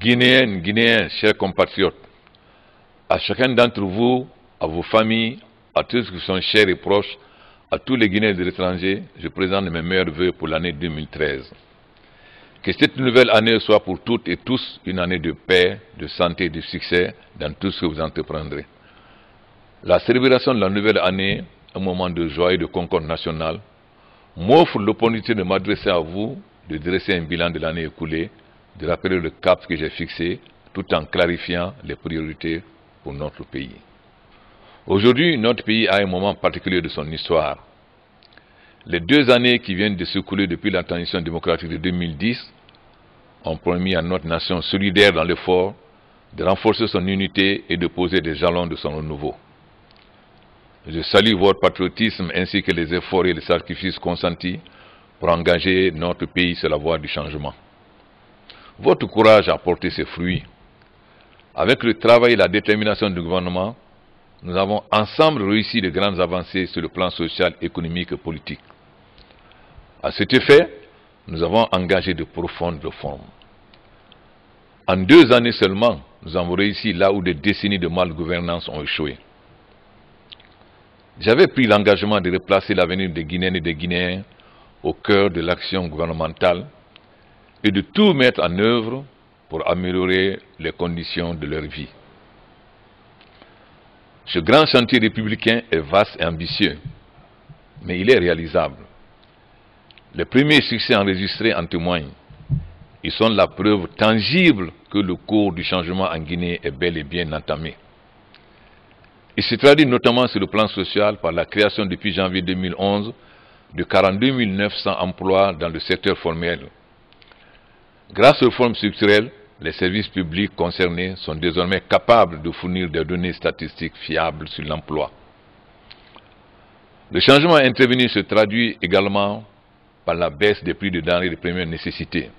Guinéennes, Guinéens, chers compatriotes, à chacun d'entre vous, à vos familles, à tous ceux qui sont chers et proches, à tous les Guinéens de l'étranger, je présente mes meilleurs vœux pour l'année 2013. Que cette nouvelle année soit pour toutes et tous une année de paix, de santé et de succès dans tout ce que vous entreprendrez. La célébration de la nouvelle année, un moment de joie et de concorde nationale, m'offre l'opportunité de m'adresser à vous, de dresser un bilan de l'année écoulée, de rappeler le cap que j'ai fixé, tout en clarifiant les priorités pour notre pays. Aujourd'hui, notre pays a un moment particulier de son histoire. Les 2 années qui viennent de s'écouler depuis la transition démocratique de 2010 ont permis à notre nation solidaire dans l'effort de renforcer son unité et de poser des jalons de son renouveau. Je salue votre patriotisme ainsi que les efforts et les sacrifices consentis pour engager notre pays sur la voie du changement. Votre courage a porté ses fruits. Avec le travail et la détermination du gouvernement, nous avons ensemble réussi de grandes avancées sur le plan social, économique et politique. À cet effet, nous avons engagé de profondes réformes. En 2 années seulement, nous avons réussi là où des décennies de malgouvernance ont échoué. J'avais pris l'engagement de replacer l'avenir des Guinéennes et des Guinéens au cœur de l'action gouvernementale et de tout mettre en œuvre pour améliorer les conditions de leur vie. Ce grand chantier républicain est vaste et ambitieux, mais il est réalisable. Les premiers succès enregistrés en témoignent. Ils sont la preuve tangible que le cours du changement en Guinée est bel et bien entamé. Il se traduit notamment sur le plan social par la création depuis janvier 2011 de 42 900 emplois dans le secteur formel. Grâce aux réformes structurelles, les services publics concernés sont désormais capables de fournir des données statistiques fiables sur l'emploi. Le changement intervenu se traduit également par la baisse des prix de denrées de première nécessité.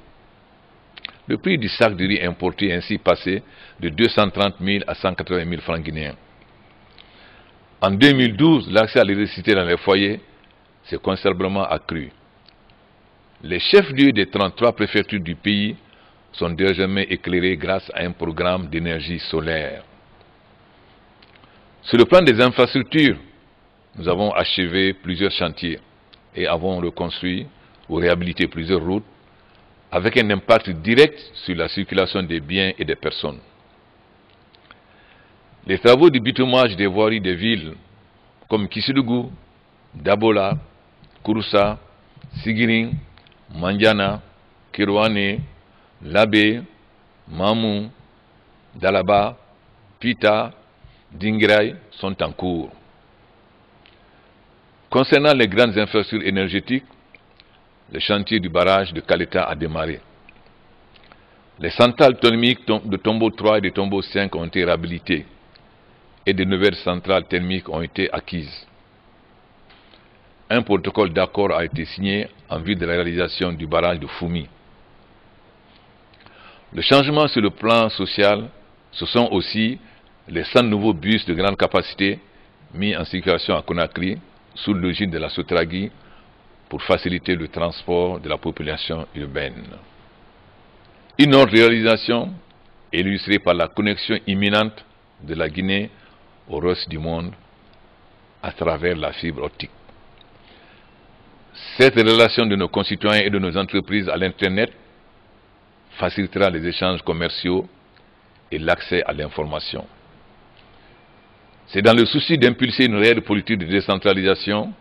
Le prix du sac de riz importé est ainsi passé de 230 000 à 180 000 francs guinéens. En 2012, l'accès à l'électricité dans les foyers s'est considérablement accru. Les chefs-lieux des 33 préfectures du pays sont désormais éclairés grâce à un programme d'énergie solaire. Sur le plan des infrastructures, nous avons achevé plusieurs chantiers et avons reconstruit ou réhabilité plusieurs routes avec un impact direct sur la circulation des biens et des personnes. Les travaux de bitumage des voiries des villes comme Kissoudou, Dabola, Kouroussa, Sigiring, Mandiana, Kirouane, Labé, Mamou, Dalaba, Pita, Dinguiraye sont en cours. Concernant les grandes infrastructures énergétiques, le chantier du barrage de Kaleta a démarré. Les centrales thermiques de Tombeau 3 et de Tombeau 5 ont été réhabilitées et de nouvelles centrales thermiques ont été acquises. Un protocole d'accord a été signé en vue de la réalisation du barrage de Foumi. Le changement sur le plan social, ce sont aussi les 100 nouveaux bus de grande capacité mis en circulation à Conakry sous l'égide de la Sotragui pour faciliter le transport de la population urbaine. Une autre réalisation illustrée par la connexion imminente de la Guinée au reste du monde à travers la fibre optique. Cette relation de nos concitoyens et de nos entreprises à l'Internet facilitera les échanges commerciaux et l'accès à l'information. C'est dans le souci d'impulser une réelle politique de décentralisation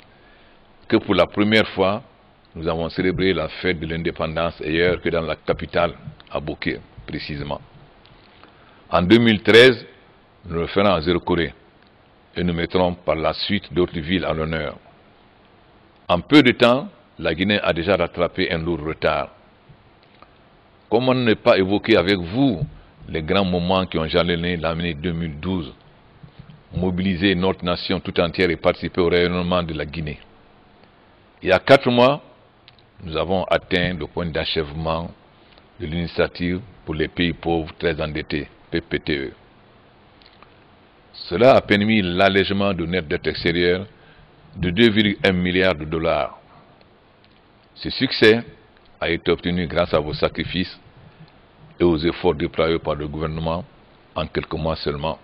que pour la première fois, nous avons célébré la fête de l'indépendance ailleurs que dans la capitale, à Bouquet, précisément. En 2013, nous le ferons à Zéro-Corée et nous mettrons par la suite d'autres villes à l'honneur. En peu de temps, la Guinée a déjà rattrapé un lourd retard. Comment ne pas évoquer avec vous les grands moments qui ont jalonné l'année 2012, mobiliser notre nation tout entière et participer au rayonnement de la Guinée. Il y a 4 mois, nous avons atteint le point d'achèvement de l'initiative pour les pays pauvres très endettés, PPTE. Cela a permis l'allègement de notre dette extérieure de 2,1 milliards de dollars. Ce succès a été obtenu grâce à vos sacrifices et aux efforts déployés par le gouvernement en quelques mois seulement,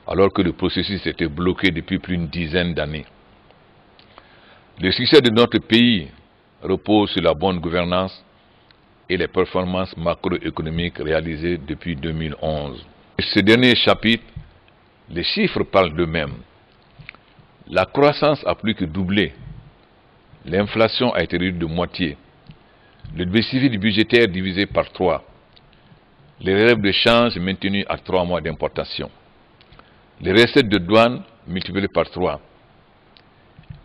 alors que le processus était bloqué depuis plus d'une dizaine d'années. Le succès de notre pays repose sur la bonne gouvernance et les performances macroéconomiques réalisées depuis 2011. Dans ce dernier chapitre, les chiffres parlent d'eux-mêmes. La croissance a plus que doublé. L'inflation a été réduite de moitié. Le déficit budgétaire divisé par 3. Les réserves de change maintenues à 3 mois d'importation. Les recettes de douane multipliées par 3.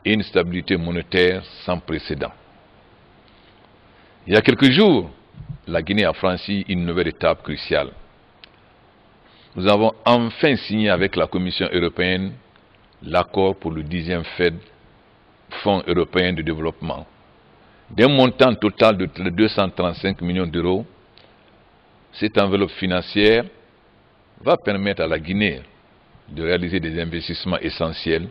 Et une stabilité monétaire sans précédent. Il y a quelques jours, la Guinée a franchi une nouvelle étape cruciale. Nous avons enfin signé avec la Commission européenne l'accord pour le 10e FED, Fonds européen de développement. D'un montant total de 235 millions d'euros, cette enveloppe financière va permettre à la Guinée de réaliser des investissements essentiels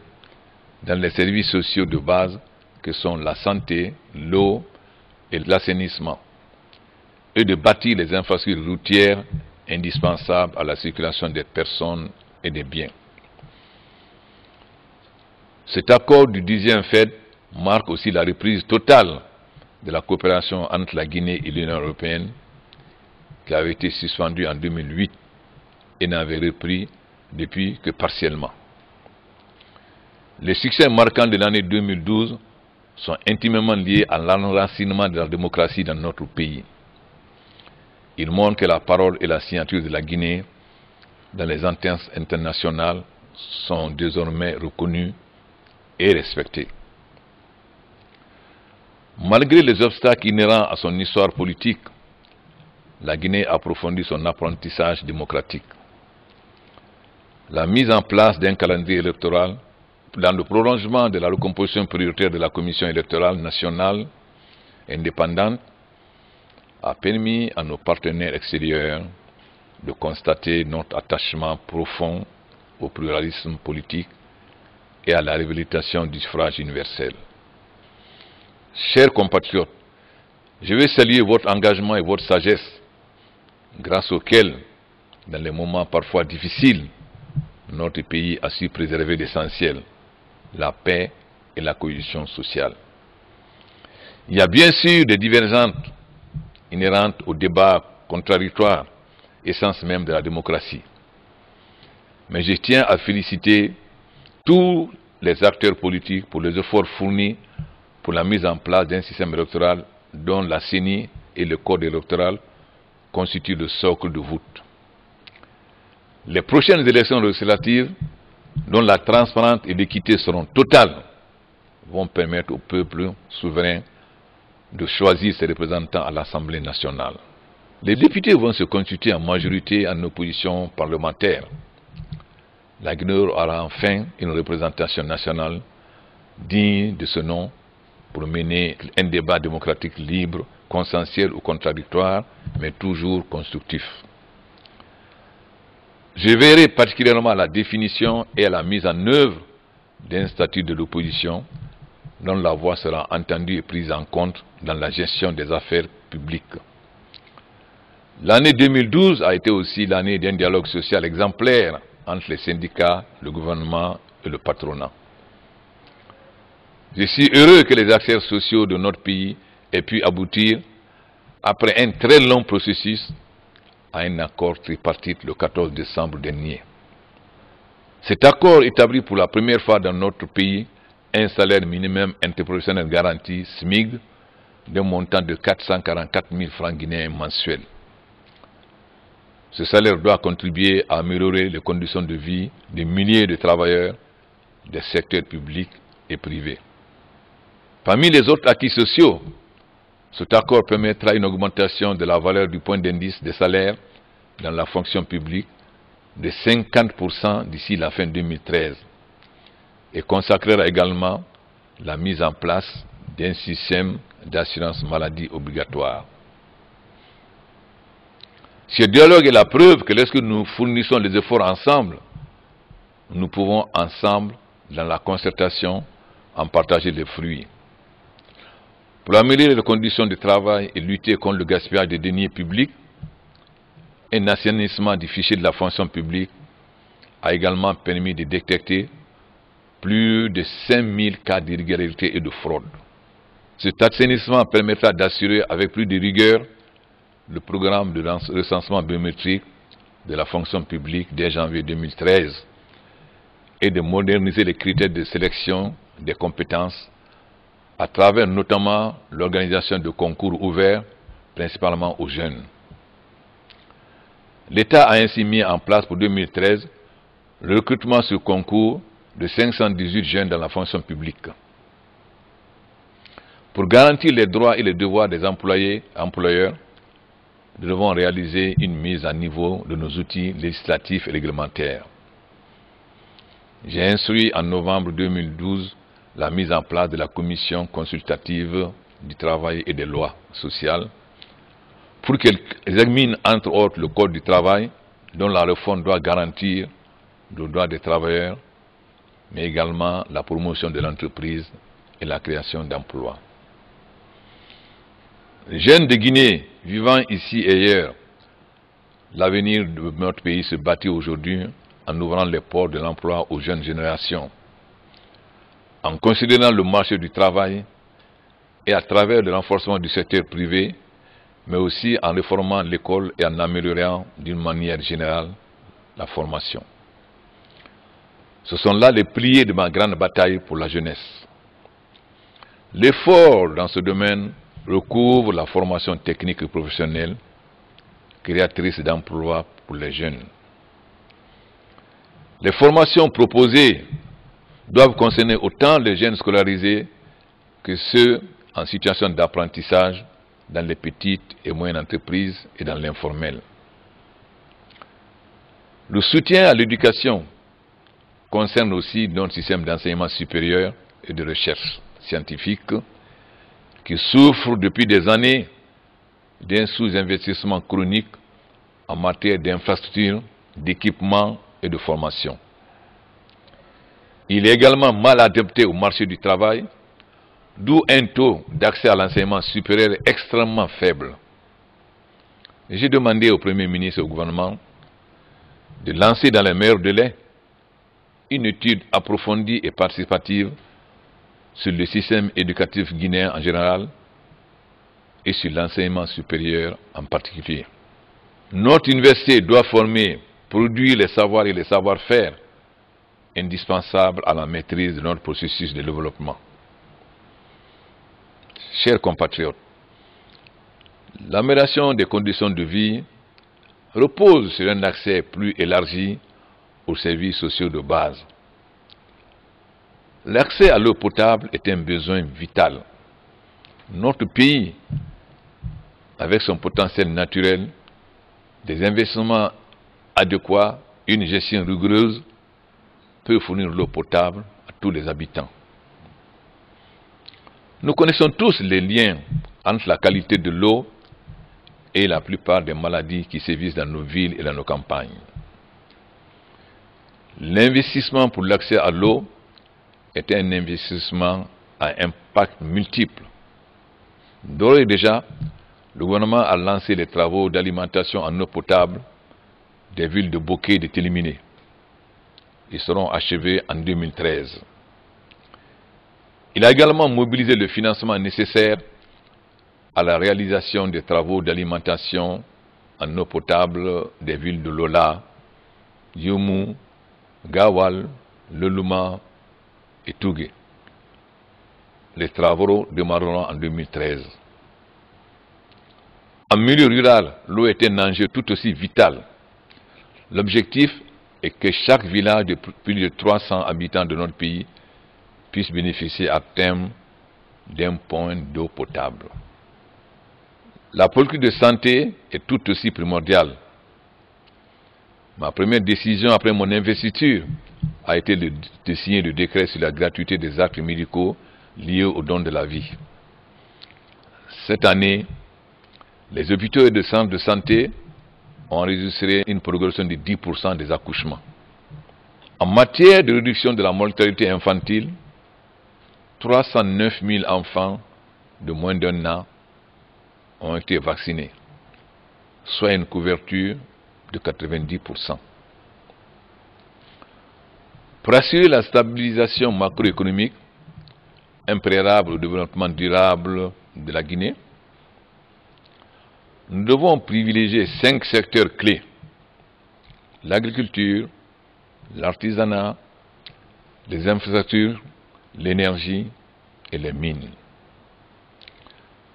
dans les services sociaux de base que sont la santé, l'eau et l'assainissement, et de bâtir les infrastructures routières indispensables à la circulation des personnes et des biens. Cet accord du 10e FED marque aussi la reprise totale de la coopération entre la Guinée et l'Union européenne, qui avait été suspendue en 2008 et n'avait repris depuis que partiellement. Les succès marquants de l'année 2012 sont intimement liés à l'enracinement de la démocratie dans notre pays. Ils montrent que la parole et la signature de la Guinée dans les instances internationales sont désormais reconnues et respectées. Malgré les obstacles inhérents à son histoire politique, la Guinée approfondit son apprentissage démocratique. La mise en place d'un calendrier électoral dans le prolongement de la recomposition prioritaire de la Commission électorale nationale indépendante a permis à nos partenaires extérieurs de constater notre attachement profond au pluralisme politique et à la réhabilitation du suffrage universel. Chers compatriotes, je veux saluer votre engagement et votre sagesse, grâce auxquels, dans les moments parfois difficiles, notre pays a su préserver l'essentiel, la paix et la cohésion sociale. Il y a bien sûr des divergences inhérentes au débat contradictoire, essence même de la démocratie. Mais je tiens à féliciter tous les acteurs politiques pour les efforts fournis pour la mise en place d'un système électoral dont la CENI et le code électoral constituent le socle de voûte. Les prochaines élections législatives, dont la transparence et l'équité seront totales, vont permettre au peuple souverain de choisir ses représentants à l'Assemblée nationale. Les députés vont se constituer en majorité en opposition parlementaire. La Guinée aura enfin une représentation nationale digne de ce nom pour mener un débat démocratique libre, consensuel ou contradictoire, mais toujours constructif. Je veillerai particulièrement à la définition et à la mise en œuvre d'un statut de l'opposition dont la voix sera entendue et prise en compte dans la gestion des affaires publiques. L'année 2012 a été aussi l'année d'un dialogue social exemplaire entre les syndicats, le gouvernement et le patronat. Je suis heureux que les acteurs sociaux de notre pays aient pu aboutir, après un très long processus, à un accord tripartite le 14 décembre dernier. Cet accord établit pour la première fois dans notre pays un salaire minimum interprofessionnel garanti SMIG d'un montant de 444 000 francs guinéens mensuels. Ce salaire doit contribuer à améliorer les conditions de vie des milliers de travailleurs des secteurs publics et privés. Parmi les autres acquis sociaux, cet accord permettra une augmentation de la valeur du point d'indice des salaires dans la fonction publique de 50% d'ici la fin 2013 et consacrera également la mise en place d'un système d'assurance maladie obligatoire. Ce dialogue est la preuve que lorsque nous fournissons les efforts ensemble, nous pouvons ensemble, dans la concertation, en partager les fruits. Pour améliorer les conditions de travail et lutter contre le gaspillage des deniers publics, Un assainissement du fichier de la fonction publique a également permis de détecter plus de 5000 cas d'irrégularité et de fraude. Cet assainissement permettra d'assurer avec plus de rigueur le programme de recensement biométrique de la fonction publique dès janvier 2013 et de moderniser les critères de sélection des compétences à travers notamment l'organisation de concours ouverts principalement aux jeunes. L'État a ainsi mis en place pour 2013 le recrutement sur concours de 518 jeunes dans la fonction publique. Pour garantir les droits et les devoirs des employeurs, nous devons réaliser une mise à niveau de nos outils législatifs et réglementaires. J'ai instruit en novembre 2012 la mise en place de la commission consultative du travail et des lois sociales pour qu'elle examine entre autres le Code du travail dont la réforme doit garantir le droit des travailleurs, mais également la promotion de l'entreprise et la création d'emplois. Les jeunes de Guinée vivant ici et ailleurs, l'avenir de notre pays se bâtit aujourd'hui en ouvrant les portes de l'emploi aux jeunes générations, en considérant le marché du travail et à travers le renforcement du secteur privé, mais aussi en réformant l'école et en améliorant d'une manière générale la formation. Ce sont là les piliers de ma grande bataille pour la jeunesse. L'effort dans ce domaine recouvre la formation technique et professionnelle, créatrice d'emplois pour les jeunes. Les formations proposées doivent concerner autant les jeunes scolarisés que ceux en situation d'apprentissage dans les petites et moyennes entreprises et dans l'informel. Le soutien à l'éducation concerne aussi notre système d'enseignement supérieur et de recherche scientifique qui souffre depuis des années d'un sous-investissement chronique en matière d'infrastructures, d'équipements et de formation. Il est également mal adapté au marché du travail, d'où un taux d'accès à l'enseignement supérieur extrêmement faible. J'ai demandé au Premier ministre et au gouvernement de lancer dans les meilleurs délais une étude approfondie et participative sur le système éducatif guinéen en général et sur l'enseignement supérieur en particulier. Notre université doit former, produire les savoirs et les savoir-faire indispensables à la maîtrise de notre processus de développement. Chers compatriotes, l'amélioration des conditions de vie repose sur un accès plus élargi aux services sociaux de base. L'accès à l'eau potable est un besoin vital. Notre pays, avec son potentiel naturel, des investissements adéquats, une gestion rigoureuse, peut fournir l'eau potable à tous les habitants. Nous connaissons tous les liens entre la qualité de l'eau et la plupart des maladies qui sévissent dans nos villes et dans nos campagnes. L'investissement pour l'accès à l'eau est un investissement à impact multiple. D'ores et déjà, le gouvernement a lancé les travaux d'alimentation en eau potable des villes de Boké et de Téléminé. Ils seront achevés en 2013. Il a également mobilisé le financement nécessaire à la réalisation des travaux d'alimentation en eau potable des villes de Lola, Youmou, Gawal, Leluma et Tougué. Les travaux démarreront en 2013. En milieu rural, l'eau est un enjeu tout aussi vital. L'objectif est que chaque village de plus de 300 habitants de notre pays puisse bénéficier à terme d'un point d'eau potable. La politique de santé est tout aussi primordiale. Ma première décision après mon investiture a été de signer le décret sur la gratuité des actes médicaux liés au don de la vie. Cette année, les hôpitaux et les centres de santé ont enregistré une progression de 10% des accouchements. En matière de réduction de la mortalité infantile, 309 000 enfants de moins d'1 an ont été vaccinés, soit une couverture de 90%. Pour assurer la stabilisation macroéconomique impréalable au développement durable de la Guinée, nous devons privilégier 5 secteurs clés: l'agriculture, l'artisanat, les infrastructures, l'énergie et les mines.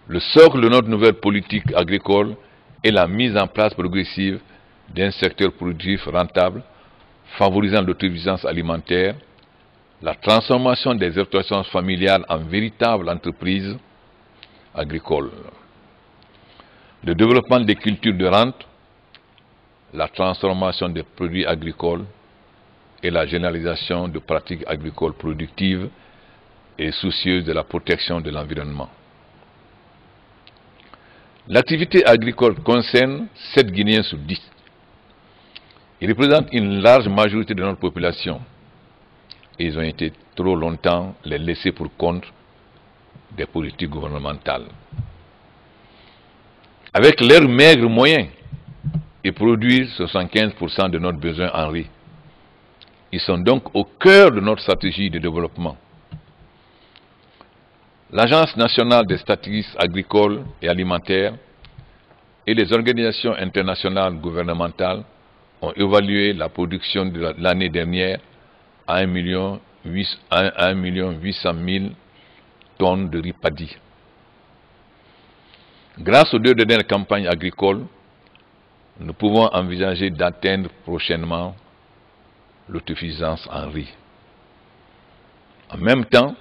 Le socle de notre nouvelle politique agricole est la mise en place progressive d'un secteur productif rentable, favorisant l'autosuffisance alimentaire, la transformation des exploitations familiales en véritables entreprises agricoles, le développement des cultures de rente, la transformation des produits agricoles et la généralisation de pratiques agricoles productives et soucieuses de la protection de l'environnement. L'activité agricole concerne 7 Guinéens sur 10. Ils représentent une large majorité de notre population et ils ont été trop longtemps les laissés pour compte des politiques gouvernementales. Avec leurs maigres moyens, ils produisent 75% de notre besoin en riz. Ils sont donc au cœur de notre stratégie de développement. L'Agence nationale des statistiques agricoles et alimentaires et les organisations internationales gouvernementales ont évalué la production de l'année dernière à 1,8 tonnes de riz paddy. Grâce aux 2 dernières campagnes agricoles, nous pouvons envisager d'atteindre prochainement l'autosuffisance en riz. En même temps,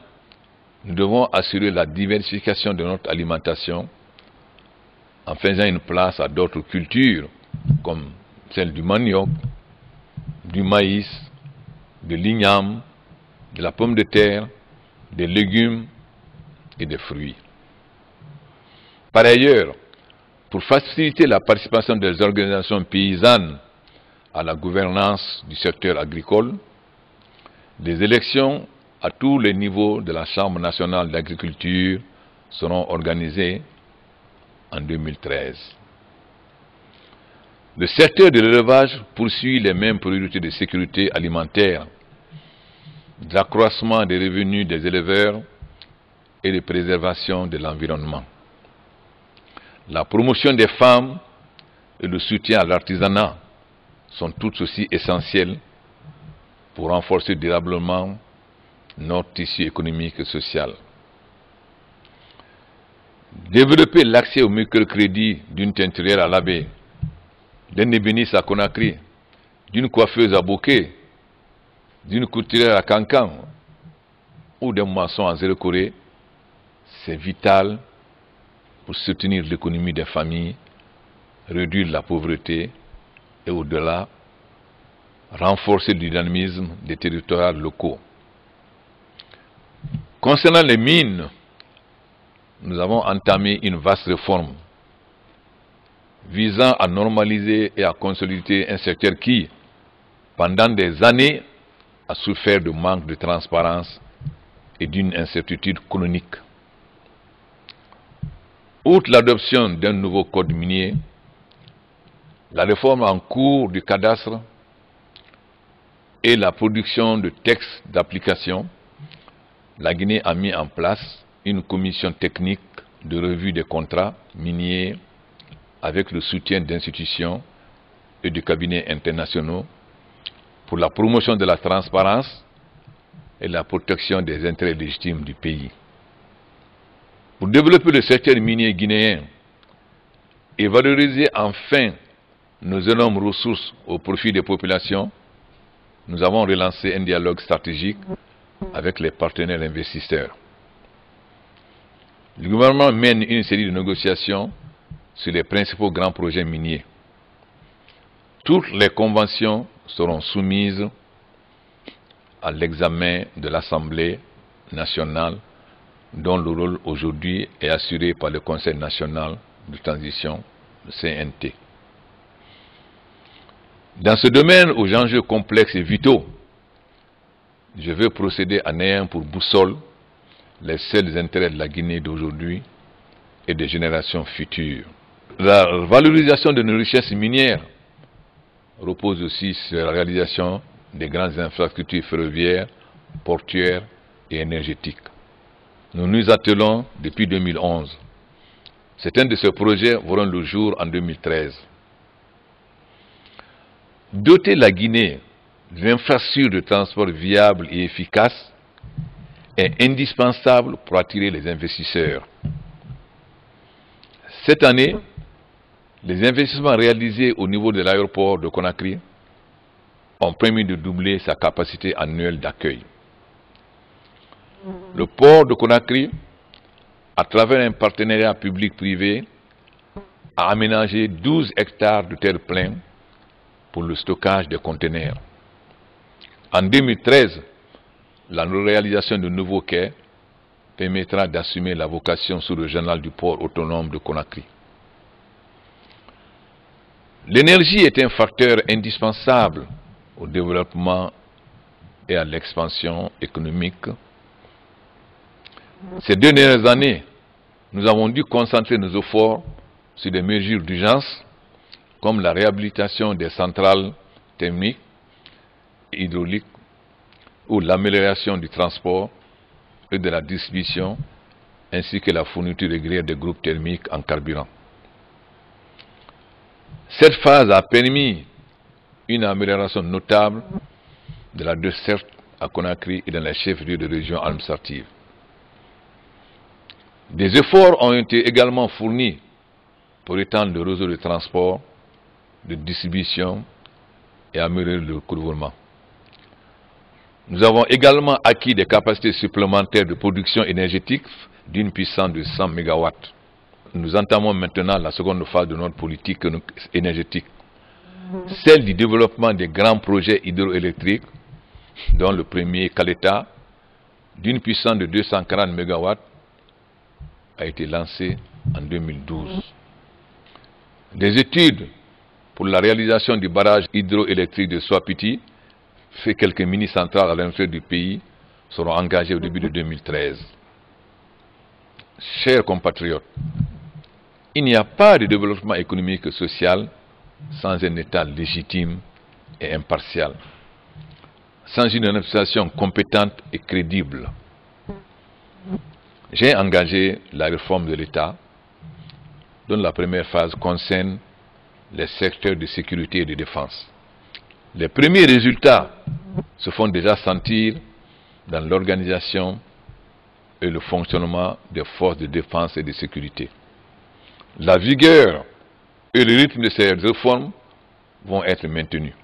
nous devons assurer la diversification de notre alimentation en faisant une place à d'autres cultures comme celle du manioc, du maïs, de l'igname, de la pomme de terre, des légumes et des fruits. Par ailleurs, pour faciliter la participation des organisations paysannes à la gouvernance du secteur agricole, des élections à tous les niveaux de la Chambre nationale d'agriculture seront organisées en 2013. Le secteur de l'élevage poursuit les mêmes priorités de sécurité alimentaire, d'accroissement des revenus des éleveurs et de préservation de l'environnement. La promotion des femmes et le soutien à l'artisanat sont tout aussi essentiels pour renforcer durablement notre tissu économique et social. Développer l'accès au microcrédit d'une teinturière à Labé, d'un ébéniste à Conakry, d'une coiffeuse à Bokeh, d'une couturière à Kankan ou d'un maçon à Zéro Corée, c'est vital pour soutenir l'économie des familles, réduire la pauvreté et au-delà, renforcer le dynamisme des territoires locaux. Concernant les mines, nous avons entamé une vaste réforme visant à normaliser et à consolider un secteur qui, pendant des années, a souffert de manque de transparence et d'une incertitude chronique. Outre l'adoption d'un nouveau code minier, la réforme en cours du cadastre et la production de textes d'application, la Guinée a mis en place une commission technique de revue des contrats miniers avec le soutien d'institutions et de cabinets internationaux pour la promotion de la transparence et la protection des intérêts légitimes du pays. Pour développer le secteur minier guinéen et valoriser enfin nos énormes ressources au profit des populations, nous avons relancé un dialogue stratégique avec les partenaires investisseurs. Le gouvernement mène une série de négociations sur les principaux grands projets miniers. Toutes les conventions seront soumises à l'examen de l'Assemblée nationale, dont le rôle aujourd'hui est assuré par le Conseil national de transition, le CNT. Dans ce domaine aux enjeux complexes et vitaux, je veux procéder en ayant pour boussole les seuls intérêts de la Guinée d'aujourd'hui et des générations futures. La valorisation de nos richesses minières repose aussi sur la réalisation des grandes infrastructures ferroviaires, portuaires et énergétiques. Nous nous attelons depuis 2011. Certains de ces projets verront le jour en 2013. Doter la Guinée d'infrastructures de transport viables et efficaces est indispensable pour attirer les investisseurs. Cette année, les investissements réalisés au niveau de l'aéroport de Conakry ont permis de doubler sa capacité annuelle d'accueil. Le port de Conakry, à travers un partenariat public-privé, a aménagé 12 hectares de terre pleine pour le stockage des conteneurs. En 2013, la réalisation de nouveaux quais permettra d'assumer la vocation sous-régionale du port autonome de Conakry. L'énergie est un facteur indispensable au développement et à l'expansion économique. Ces dernières années, nous avons dû concentrer nos efforts sur des mesures d'urgence comme la réhabilitation des centrales thermiques et hydrauliques ou l'amélioration du transport et de la distribution ainsi que la fourniture régulière des groupes thermiques en carburant. Cette phase a permis une amélioration notable de la desserte à Conakry et dans les chefs-lieux de région administratives. Des efforts ont été également fournis pour étendre le réseau de transport, de distribution et améliorer le couvrement. Nous avons également acquis des capacités supplémentaires de production énergétique d'une puissance de 100 MW. Nous entamons maintenant la seconde phase de notre politique énergétique, celle du développement des grands projets hydroélectriques, dont le premier, Caleta, d'une puissance de 240 MW, a été lancé en 2012. Des études pour la réalisation du barrage hydroélectrique de Swapiti, fait quelques mini-centrales à l'intérieur du pays, seront engagées au début de 2013. Chers compatriotes, il n'y a pas de développement économique et social sans un État légitime et impartial, sans une administration compétente et crédible. J'ai engagé la réforme de l'État, dont la première phase concerne les secteurs de sécurité et de défense. Les premiers résultats se font déjà sentir dans l'organisation et le fonctionnement des forces de défense et de sécurité. La vigueur et le rythme de ces réformes vont être maintenus.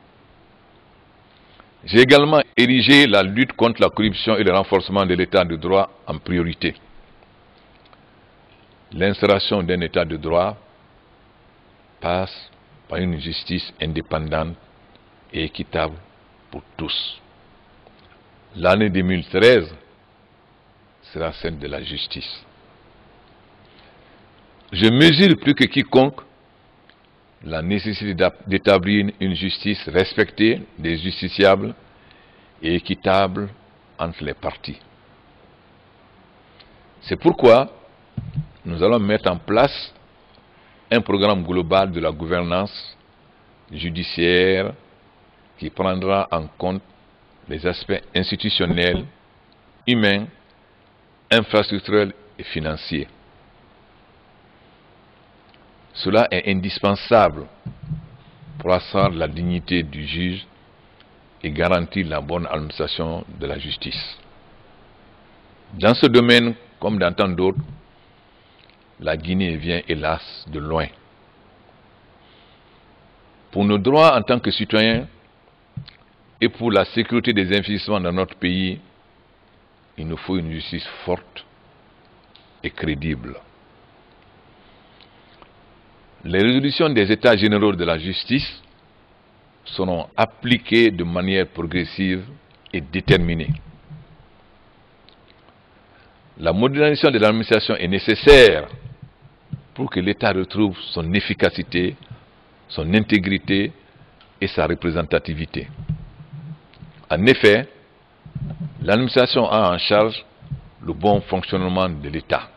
J'ai également érigé la lutte contre la corruption et le renforcement de l'état de droit en priorité. L'instauration d'un état de droit passe par une justice indépendante et équitable pour tous. L'année 2013 sera celle de la justice. Je mesure plus que quiconque la nécessité d'établir une justice respectée des justiciables et équitable entre les parties. C'est pourquoi nous allons mettre en place un programme global de la gouvernance judiciaire qui prendra en compte les aspects institutionnels, humains, infrastructurels et financiers. Cela est indispensable pour asseoir la dignité du juge et garantir la bonne administration de la justice. Dans ce domaine, comme dans tant d'autres, la Guinée vient hélas de loin. Pour nos droits en tant que citoyens et pour la sécurité des investissements dans notre pays, il nous faut une justice forte et crédible. Les résolutions des États généraux de la justice seront appliquées de manière progressive et déterminée. La modernisation de l'administration est nécessaire pour que l'État retrouve son efficacité, son intégrité et sa représentativité. En effet, l'administration a en charge le bon fonctionnement de l'État.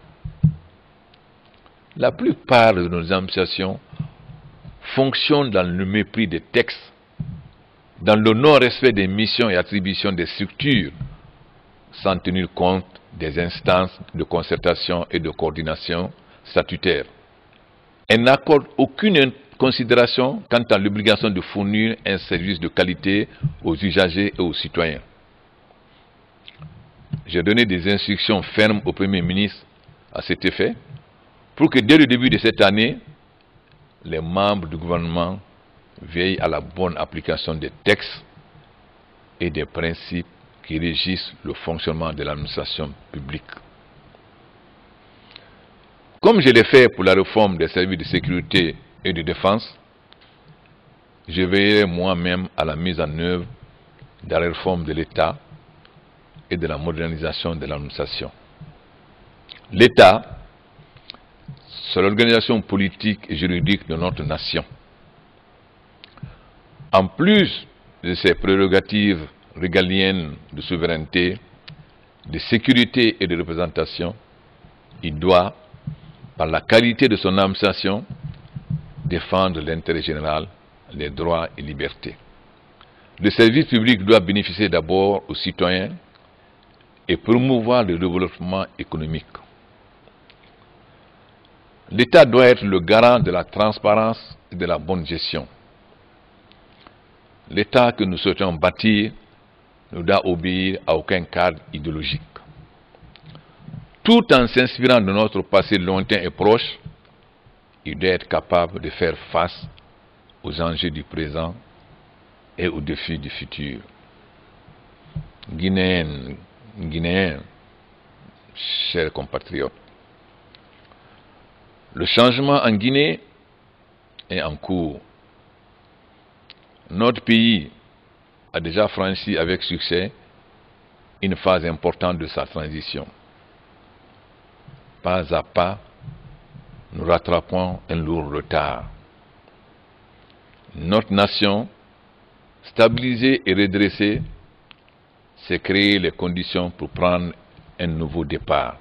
La plupart de nos administrations fonctionnent dans le mépris des textes dans le non-respect des missions et attributions des structures, sans tenir compte des instances de concertation et de coordination statutaires. Elle n'accorde aucune considération quant à l'obligation de fournir un service de qualité aux usagers et aux citoyens. J'ai donné des instructions fermes au Premier ministre à cet effet pour que dès le début de cette année, les membres du gouvernement veillent à la bonne application des textes et des principes qui régissent le fonctionnement de l'administration publique. Comme je l'ai fait pour la réforme des services de sécurité et de défense, je veillerai moi-même à la mise en œuvre de la réforme de l'État et de la modernisation de l'administration. L'État, c'est l'organisation politique et juridique de notre nation. En plus de ses prérogatives régaliennes de souveraineté, de sécurité et de représentation, il doit, par la qualité de son administration, défendre l'intérêt général, les droits et libertés. Le service public doit bénéficier d'abord aux citoyens et promouvoir le développement économique. L'État doit être le garant de la transparence et de la bonne gestion. L'État que nous souhaitons bâtir ne doit obéir à aucun cadre idéologique. Tout en s'inspirant de notre passé lointain et proche, il doit être capable de faire face aux enjeux du présent et aux défis du futur. Guinéens, chers compatriotes, le changement en Guinée est en cours. Notre pays a déjà franchi avec succès une phase importante de sa transition. Pas à pas, nous rattrapons un lourd retard. Notre nation, stabilisée et redressée, s'est créé les conditions pour prendre un nouveau départ.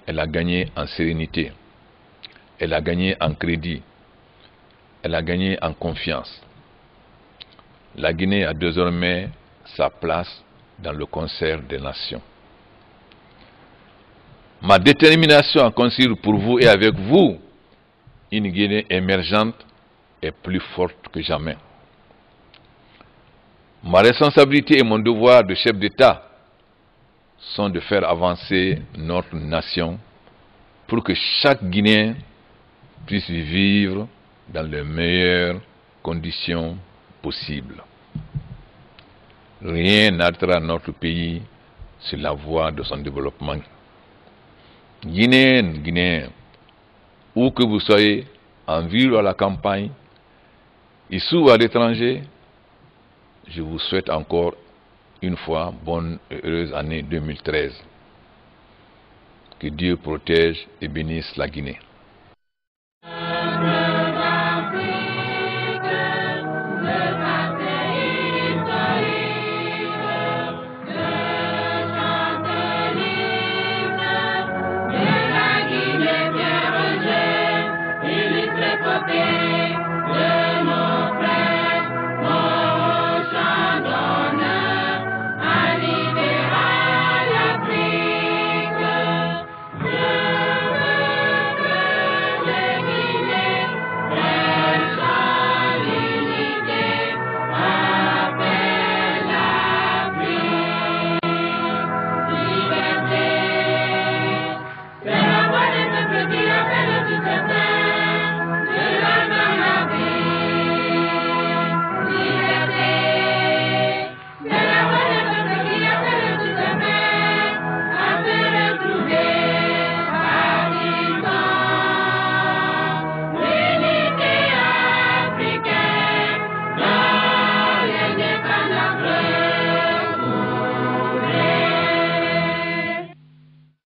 Elle a gagné en sérénité, elle a gagné en crédit, elle a gagné en confiance. La Guinée a désormais sa place dans le concert des nations. Ma détermination à construire pour vous et avec vous une Guinée émergente est plus forte que jamais. Ma responsabilité et mon devoir de chef d'État sont de faire avancer notre nation pour que chaque Guinéen puisse vivre dans les meilleures conditions possibles. Rien n'arrêtera notre pays sur la voie de son développement. Guinéens, où que vous soyez, en ville ou à la campagne, ici ou à l'étranger, je vous souhaite encore une fois bonne et heureuse année 2013. Que Dieu protège et bénisse la Guinée.